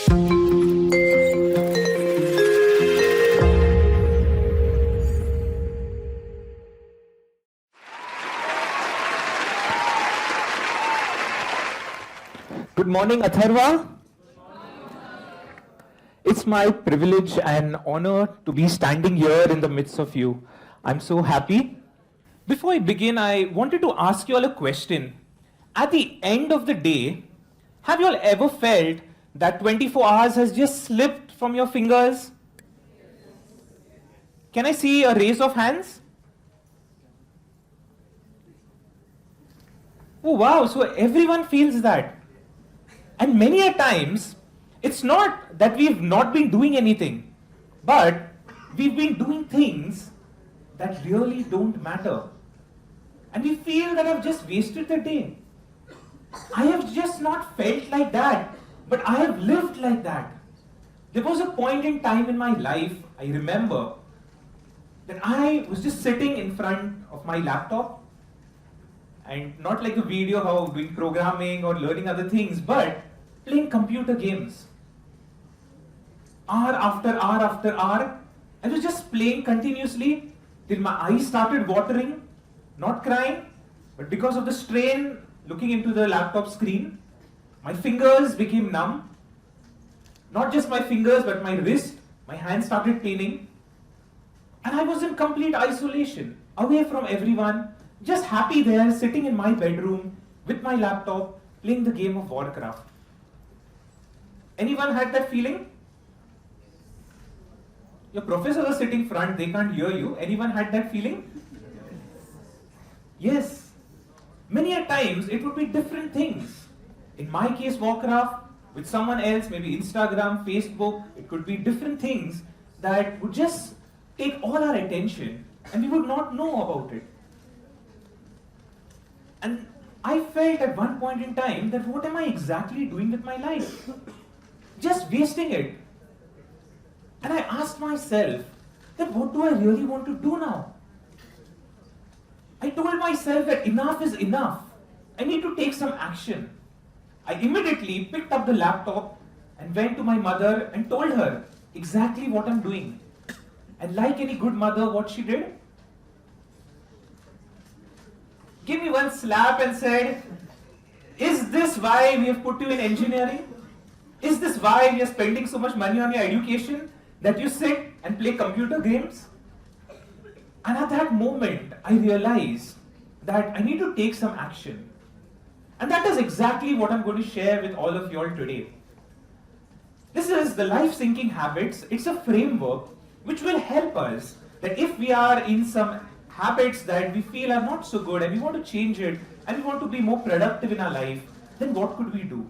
Good morning, Atharva. It's my privilege and honor to be standing here in the midst of you. I'm so happy. Before I begin, I wanted to ask you all a question. At the end of the day, have you all ever felt that 24 hours has just slipped from your fingers? Can I see a raise of hands? Oh wow, so everyone feels that. And many a times, it's not that we've not been doing anything, but we've been doing things that really don't matter. And we feel that I've just wasted the day. I have just not felt like that, but I have lived like that. There was a point in time in my life, I remember, that I was just sitting in front of my laptop, and not like a video how doing programming or learning other things, but playing computer games. Hour after hour after hour, I was just playing continuously till my eyes started watering, not crying, but because of the strain looking into the laptop screen, my fingers became numb. Not just my fingers, but my wrist, my hands started paining. And I was in complete isolation, away from everyone, just happy there, sitting in my bedroom with my laptop, playing the game of Warcraft. Anyone had that feeling? Your professors are sitting front, they can't hear you. Anyone had that feeling? Yes. Many a times it would be different things. In my case, Warcraft, with someone else, maybe Instagram, Facebook, it could be different things that would just take all our attention and we would not know about it. And I felt at one point in time that what am I exactly doing with my life? Just wasting it. And I asked myself that what do I really want to do now? I told myself that enough is enough. I need to take some action. I immediately picked up the laptop and went to my mother and told her exactly what I'm doing. And like any good mother, what she did? Give me one slap and said, is this why we have put you in engineering? Is this why we are spending so much money on your education that you sit and play computer games? And at that moment, I realized that I need to take some action. And that is exactly what I'm going to share with all of you all today. This is the life syncing habits. It's a framework which will help us that if we are in some habits that we feel are not so good and we want to change it and we want to be more productive in our life, then what could we do?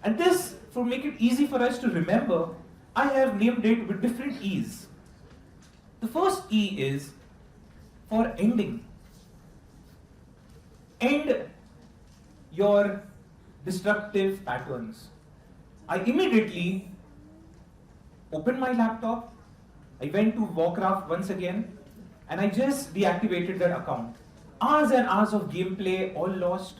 And this, to make it easy for us to remember, I have named it with different E's. The first E is for ending. End your destructive patterns. I immediately opened my laptop, I went to Warcraft once again, and I just deactivated that account. Hours and hours of gameplay, all lost.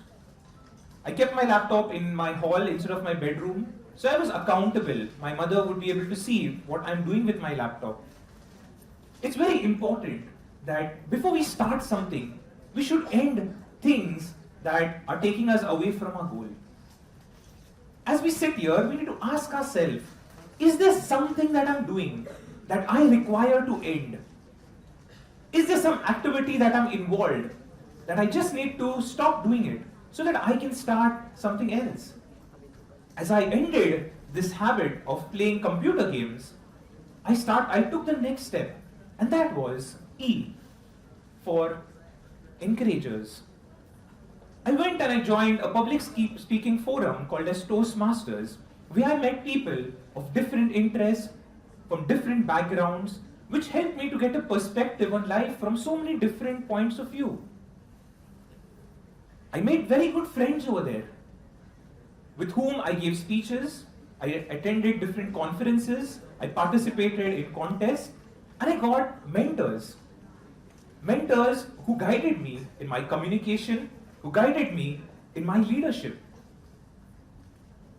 I kept my laptop in my hall instead of my bedroom, so I was accountable. My mother would be able to see what I'm doing with my laptop. It's very important that before we start something, we should end things that are taking us away from our goal. As we sit here, we need to ask ourselves, is there something that I'm doing that I require to end? Is there some activity that I'm involved that I just need to stop doing it so that I can start something else? As I ended this habit of playing computer games, I took the next step, and that was E for encouragers. I went and I joined a public speaking forum called as Toastmasters, where I met people of different interests, from different backgrounds, which helped me to get a perspective on life from so many different points of view. I made very good friends over there, with whom I gave speeches, I attended different conferences, I participated in contests, and I got mentors. Mentors who guided me in my communication, who guided me in my leadership.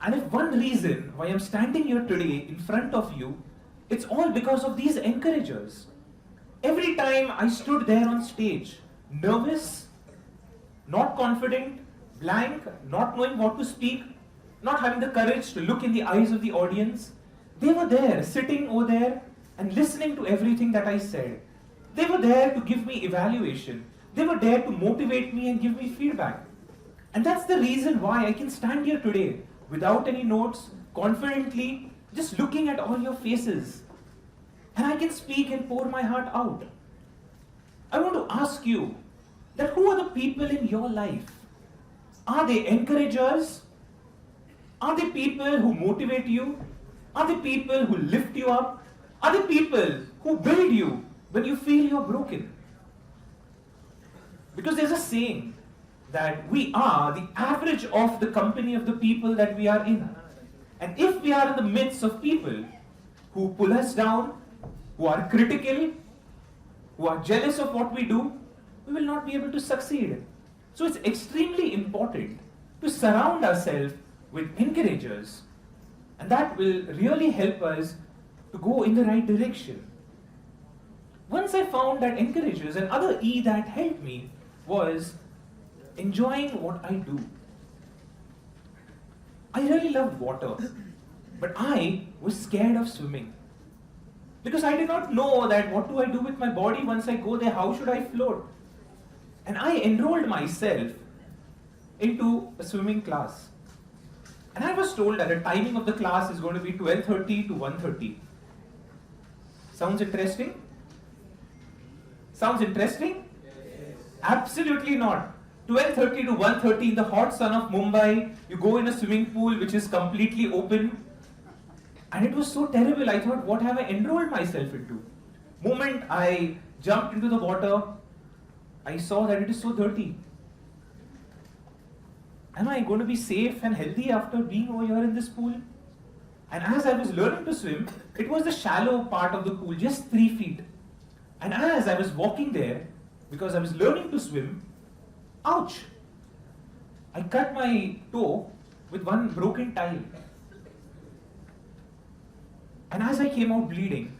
And if one reason why I'm standing here today in front of you, it's all because of these encouragers. Every time I stood there on stage, nervous, not confident, blank, not knowing what to speak, not having the courage to look in the eyes of the audience, they were there, sitting over there and listening to everything that I said. They were there to give me evaluation. They were there to motivate me and give me feedback. And that's the reason why I can stand here today without any notes, confidently, just looking at all your faces. And I can speak and pour my heart out. I want to ask you that who are the people in your life? Are they encouragers? Are they people who motivate you? Are they people who lift you up? Are they people who build you when you feel you're broken? Because there's a saying that we are the average of the company of the people that we are in. And if we are in the midst of people who pull us down, who are critical, who are jealous of what we do, we will not be able to succeed. So it's extremely important to surround ourselves with encouragers, and that will really help us to go in the right direction. Once I found that encouragers, another E that helped me was enjoying what I do. I really loved water, but I was scared of swimming. Because I did not know that what do I do with my body once I go there, how should I float? And I enrolled myself into a swimming class. And I was told that the timing of the class is going to be 12:30 to 1:30. Sounds interesting? Sounds interesting? Yes. Absolutely not. 12:30 to 1:30 in the hot sun of Mumbai, you go in a swimming pool which is completely open. And it was so terrible. I thought, what have I enrolled myself into? Moment I jumped into the water, I saw that it is so dirty. Am I going to be safe and healthy after being over here in this pool? And as I was learning to swim, it was the shallow part of the pool, just 3 feet. And as I was walking there, because I was learning to swim, ouch! I cut my toe with one broken tile. And as I came out bleeding,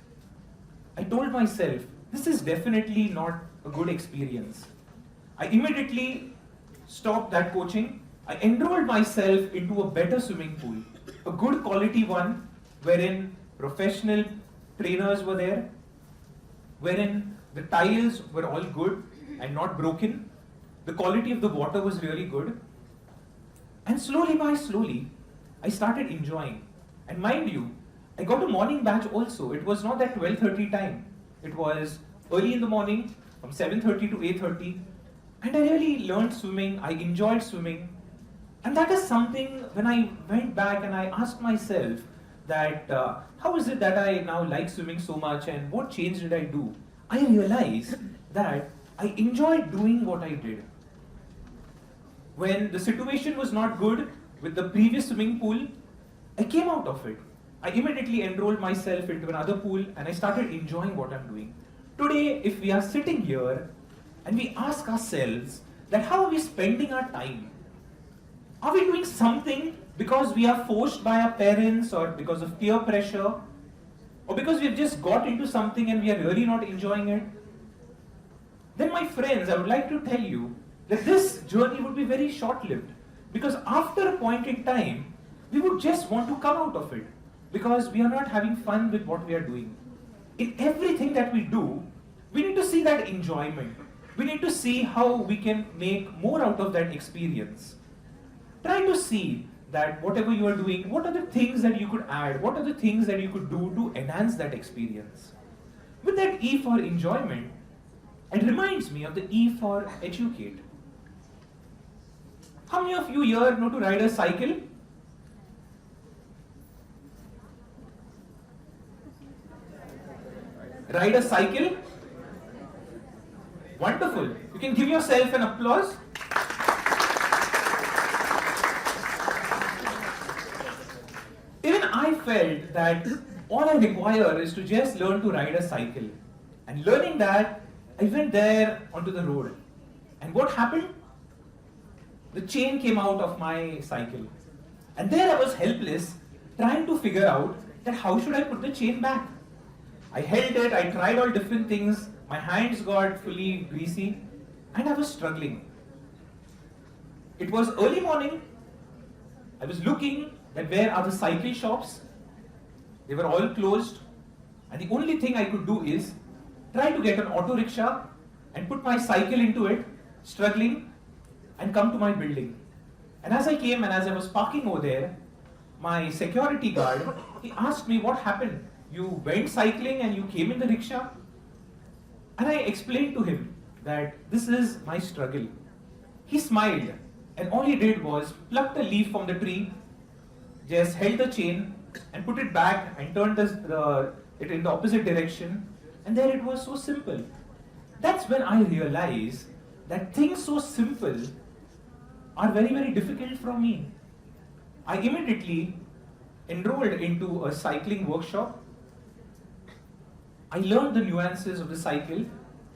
I told myself, this is definitely not a good experience. I immediately stopped that coaching. I enrolled myself into a better swimming pool, a good quality one, wherein professional trainers were there, wherein the tiles were all good and not broken. The quality of the water was really good. And slowly by slowly, I started enjoying. And mind you, I got a morning batch also. It was not that 12:30 time. It was early in the morning, from 7:30 to 8:30. And I really learned swimming. I enjoyed swimming. And that is something, when I went back and I asked myself that how is it that I now like swimming so much and what change did I do? I realized that I enjoyed doing what I did. When the situation was not good with the previous swimming pool, I came out of it. I immediately enrolled myself into another pool and I started enjoying what I'm doing. Today, if we are sitting here and we ask ourselves that how are we spending our time? Are we doing something because we are forced by our parents or because of peer pressure? Or because we've just got into something and we are really not enjoying it? Then my friends, I would like to tell you that this journey would be very short-lived. Because after a point in time, we would just want to come out of it. Because we are not having fun with what we are doing. In everything that we do, we need to see that enjoyment. We need to see how we can make more out of that experience. Try to see that whatever you are doing, what are the things that you could add, what are the things that you could do to enhance that experience. With that E for enjoyment, it reminds me of the E for educate. How many of you here know to ride a cycle? Ride a cycle? Wonderful. You can give yourself an applause. Even I felt that all I require is to just learn to ride a cycle. And learning that, I went there onto the road. And what happened? The chain came out of my cycle. And there I was helpless, trying to figure out that how should I put the chain back. I held it, I tried all different things, my hands got fully greasy, and I was struggling. It was early morning. I was looking at where are the cycle shops. They were all closed, and the only thing I could do is try to get an auto rickshaw and put my cycle into it, struggling, and come to my building. And as I came and as I was parking over there, my security guard, he asked me what happened. You went cycling and you came in the rickshaw? And I explained to him that this is my struggle. He smiled, and all he did was plucked a leaf from the tree, just held the chain and put it back and turned it in the opposite direction, and there it was, so simple. That's when I realized that things so simple are very, very difficult for me. I immediately enrolled into a cycling workshop. I learned the nuances of the cycle,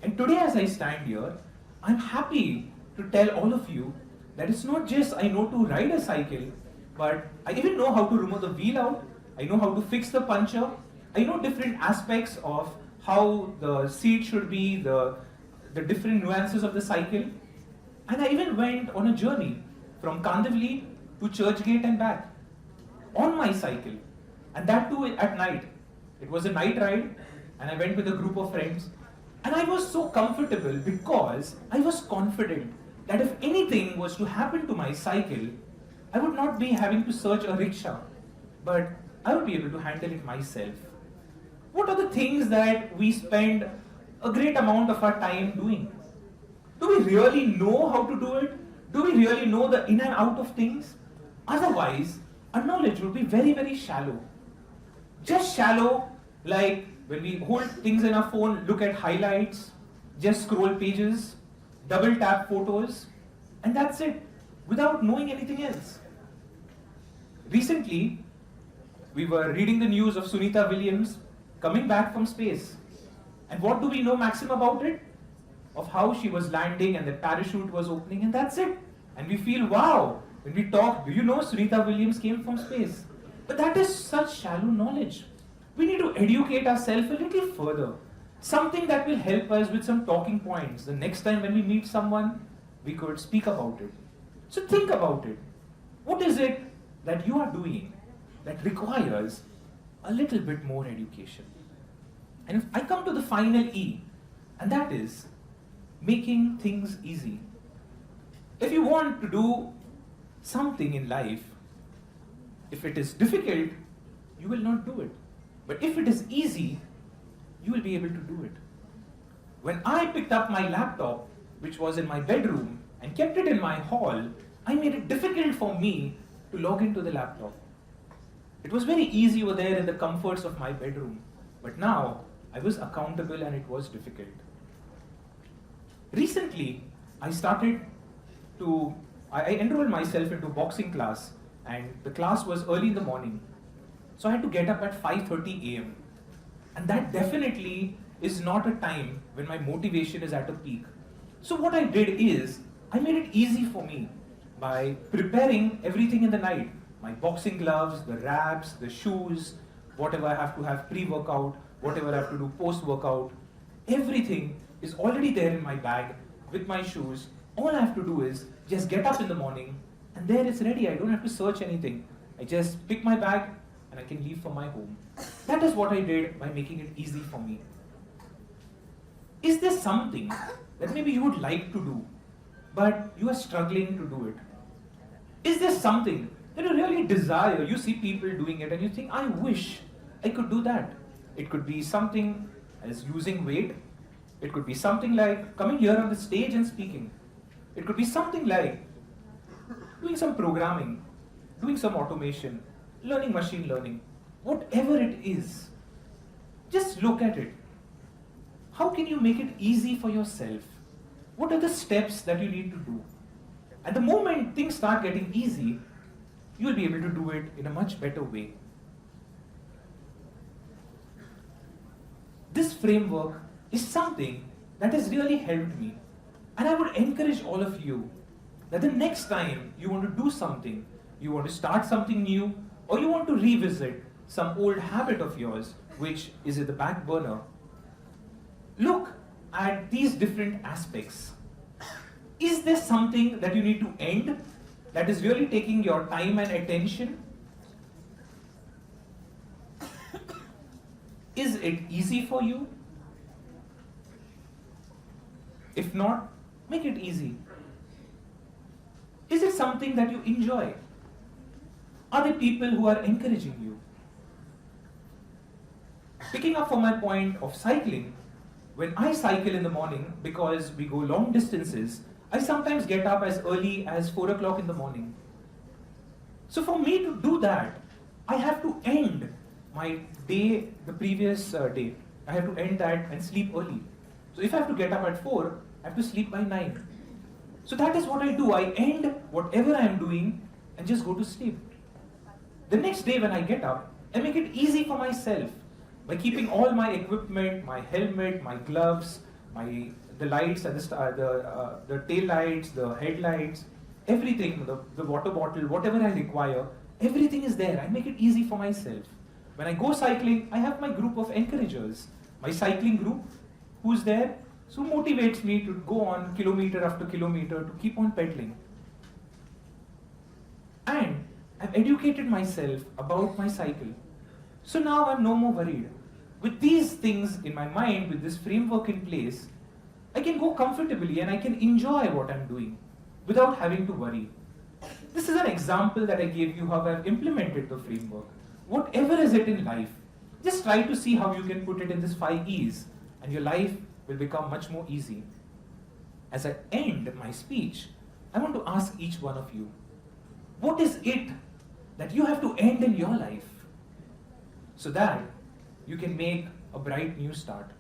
and today as I stand here, I'm happy to tell all of you that it's not just I know to ride a cycle, but I even know how to remove the wheel out, I know how to fix the puncture, I know different aspects of how the seat should be, the different nuances of the cycle. And I even went on a journey from Kandivali to Churchgate and back on my cycle, and that too at night. It was a night ride, and I went with a group of friends, and I was so comfortable because I was confident that if anything was to happen to my cycle, I would not be having to search a rickshaw, but I would be able to handle it myself. What are the things that we spend a great amount of our time doing? Do we really know how to do it? Do we really know the in and out of things? Otherwise, our knowledge will be very, very shallow. Just shallow, like when we hold things in our phone, look at highlights, just scroll pages, double tap photos, and that's it, without knowing anything else. Recently, we were reading the news of Sunita Williams coming back from space. And what do we know, Maxim, about it? Of how she was landing and the parachute was opening, and that's it. And we feel, wow, when we talk, do you know Sunita Williams came from space? But that is such shallow knowledge. We need to educate ourselves a little further. Something that will help us with some talking points. The next time when we meet someone, we could speak about it. So think about it. What is it that you are doing that requires a little bit more education? And if I come to the final E, and that is making things easy. If you want to do something in life, if it is difficult, you will not do it. But if it is easy, you will be able to do it. When I picked up my laptop, which was in my bedroom, and kept it in my hall, I made it difficult for me to log into the laptop. It was very easy over there in the comforts of my bedroom. But now, I was accountable and it was difficult. Recently, I enrolled myself into boxing class, and the class was early in the morning. So I had to get up at 5:30 a.m. And that definitely is not a time when my motivation is at a peak. So what I did is, I made it easy for me by preparing everything in the night. My boxing gloves, the wraps, the shoes, whatever I have to have pre-workout, whatever I have to do post-workout, everything is already there in my bag with my shoes. All I have to do is just get up in the morning and there it's ready. I don't have to search anything. I just pick my bag and I can leave for my home. That is what I did by making it easy for me. Is there something that maybe you would like to do, but you are struggling to do it? Is there something that you really desire? You see people doing it and you think, I wish I could do that. It could be something as losing weight. It could be something like coming here on the stage and speaking. It could be something like doing some programming, doing some automation, learning machine learning. Whatever it is, just look at it. How can you make it easy for yourself? What are the steps that you need to do? At the moment things start getting easy, you will be able to do it in a much better way. This framework is something that has really helped me. And I would encourage all of you that the next time you want to do something, you want to start something new, or you want to revisit some old habit of yours which is at the back burner, look at these different aspects. Is there something that you need to end that is really taking your time and attention? Is it easy for you? If not, make it easy. Is it something that you enjoy? Are there people who are encouraging you? Picking up from my point of cycling, when I cycle in the morning, because we go long distances, I sometimes get up as early as 4 o'clock in the morning. So for me to do that, I have to end my day, the previous day. I have to end that and sleep early. So if I have to get up at 4, I have to sleep by 9. So that is what I do. I end whatever I am doing and just go to sleep. The next day when I get up, I make it easy for myself by keeping all my equipment, my helmet, my gloves, the lights and the tail lights, the headlights, everything, the water bottle, whatever I require, everything is there. I make it easy for myself. When I go cycling, I have my group of encouragers, my cycling group, who's there, who motivates me to go on kilometer after kilometer to keep on pedaling. And I've educated myself about my cycle. So now I'm no more worried. With these things in my mind, with this framework in place, I can go comfortably and I can enjoy what I'm doing without having to worry. This is an example that I gave you how I've implemented the framework. Whatever is it in life, just try to see how you can put it in this 5 E's and your life will become much more easy. As I end my speech, I want to ask each one of you, what is it that you have to end in your life so that you can make a bright new start?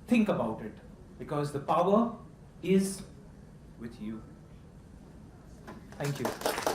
Think about it, because the power is with you. Thank you.